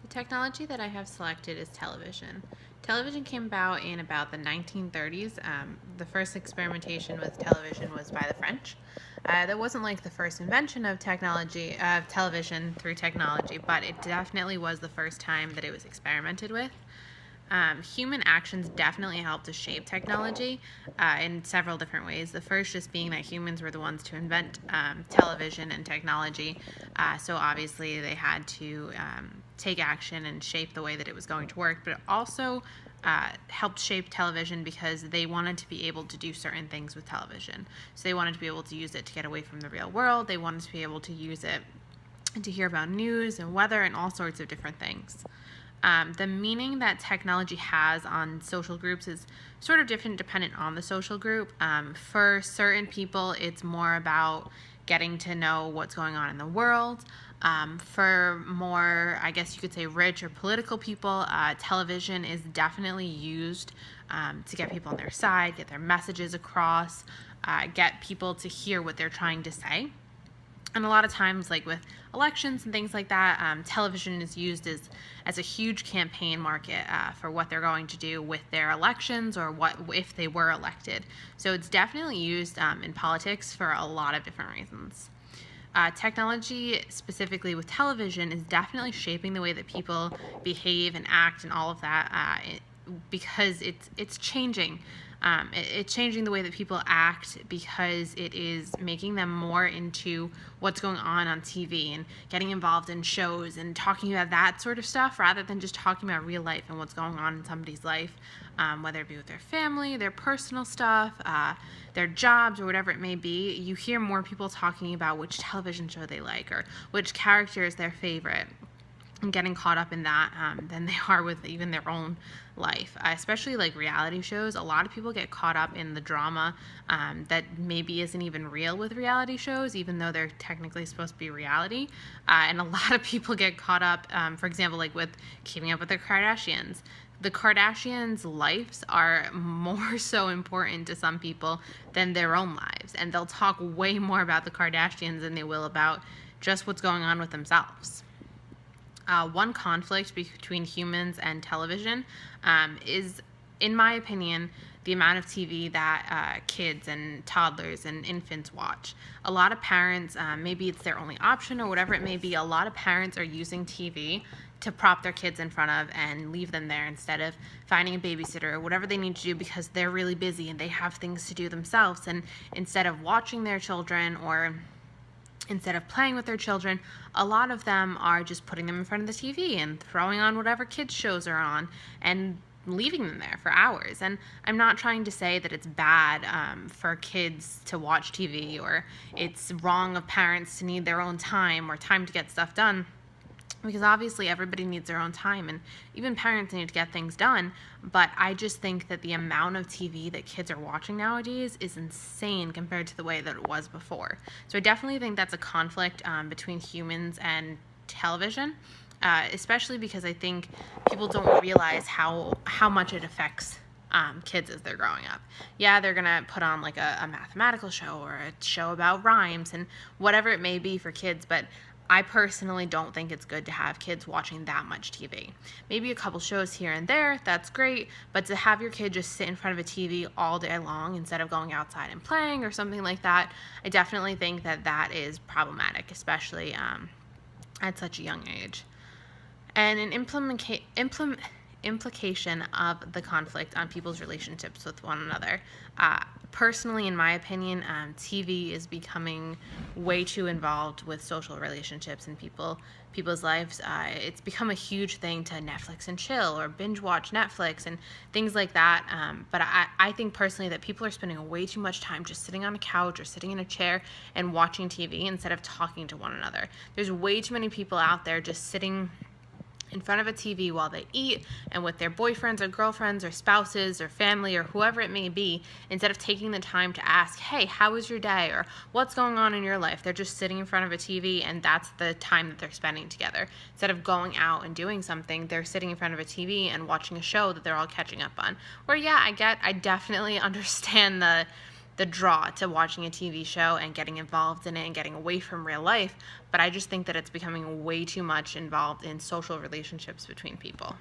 The technology that I have selected is television. Television came about in about the 1930s. The first experimentation with television was by the French. That wasn't like the first invention of technology, of television through technology, but it definitely was the first time that it was experimented with. Human actions definitely helped to shape technology in several different ways. The first just being that humans were the ones to invent television and technology, so obviously they had to take action and shape the way that it was going to work, but it also helped shape television because they wanted to be able to do certain things with television. So they wanted to be able to use it to get away from the real world. They wanted to be able to use it to hear about news and weather and all sorts of different things. The meaning that technology has on social groups is sort of different dependent on the social group. For certain people, it's more about getting to know what's going on in the world. For more, I guess you could say, rich or political people, television is definitely used to get people on their side, get their messages across, get people to hear what they're trying to say. And a lot of times, like with elections and things like that, television is used as a huge campaign market for what they're going to do with their elections or what if they were elected. So it's definitely used in politics for a lot of different reasons. Technology, specifically with television, is definitely shaping the way that people behave and act and all of that because it's changing. It's changing the way that people act because it is making them more into what's going on TV and getting involved in shows and talking about that sort of stuff rather than just talking about real life and what's going on in somebody's life, whether it be with their family, their personal stuff, their jobs, or whatever it may be. You hear more people talking about which television show they like or which character is their favorite, and getting caught up in that than they are with even their own life, especially like reality shows. A lot of people get caught up in the drama that maybe isn't even real with reality shows, even though they're technically supposed to be reality. And a lot of people get caught up, for example, like with Keeping Up with the Kardashians. The Kardashians' lives are more so important to some people than their own lives, and they'll talk way more about the Kardashians than they will about just what's going on with themselves. One conflict between humans and television is, in my opinion, the amount of TV that kids and toddlers and infants watch. A lot of parents, maybe it's their only option or whatever it may be, a lot of parents are using TV to prop their kids in front of and leave them there instead of finding a babysitter or whatever they need to do because they're really busy and they have things to do themselves. And instead of watching their children or instead of playing with their children, a lot of them are just putting them in front of the TV and throwing on whatever kids shows are on and leaving them there for hours. And I'm not trying to say that it's bad for kids to watch TV or it's wrong of parents to need their own time or time to get stuff done, because obviously everybody needs their own time and even parents need to get things done. But I just think that the amount of TV that kids are watching nowadays is insane compared to the way that it was before. So I definitely think that's a conflict between humans and television, especially because I think people don't realize how much it affects kids as they're growing up. Yeah, they're gonna put on like a mathematical show or a show about rhymes and whatever it may be for kids, but I personally don't think it's good to have kids watching that much TV. Maybe a couple shows here and there, that's great, but to have your kid just sit in front of a TV all day long instead of going outside and playing or something like that, I definitely think that that is problematic, especially at such a young age. And an implication of the conflict on people's relationships with one another. Personally, in my opinion, TV is becoming way too involved with social relationships in people's lives. It's become a huge thing to Netflix and chill or binge watch Netflix and things like that. But I think personally that people are spending way too much time just sitting on a couch or sitting in a chair and watching TV instead of talking to one another. There's way too many people out there just sitting in front of a TV while they eat and with their boyfriends or girlfriends or spouses or family or whoever it may be, instead of taking the time to ask, hey, how was your day, or what's going on in your life. They're just sitting in front of a TV and that's the time that they're spending together. Instead of going out and doing something, they're sitting in front of a TV and watching a show that they're all catching up on. Where yeah, I definitely understand the draw to watching a TV show and getting involved in it and getting away from real life, but I just think that it's becoming way too much involved in social relationships between people.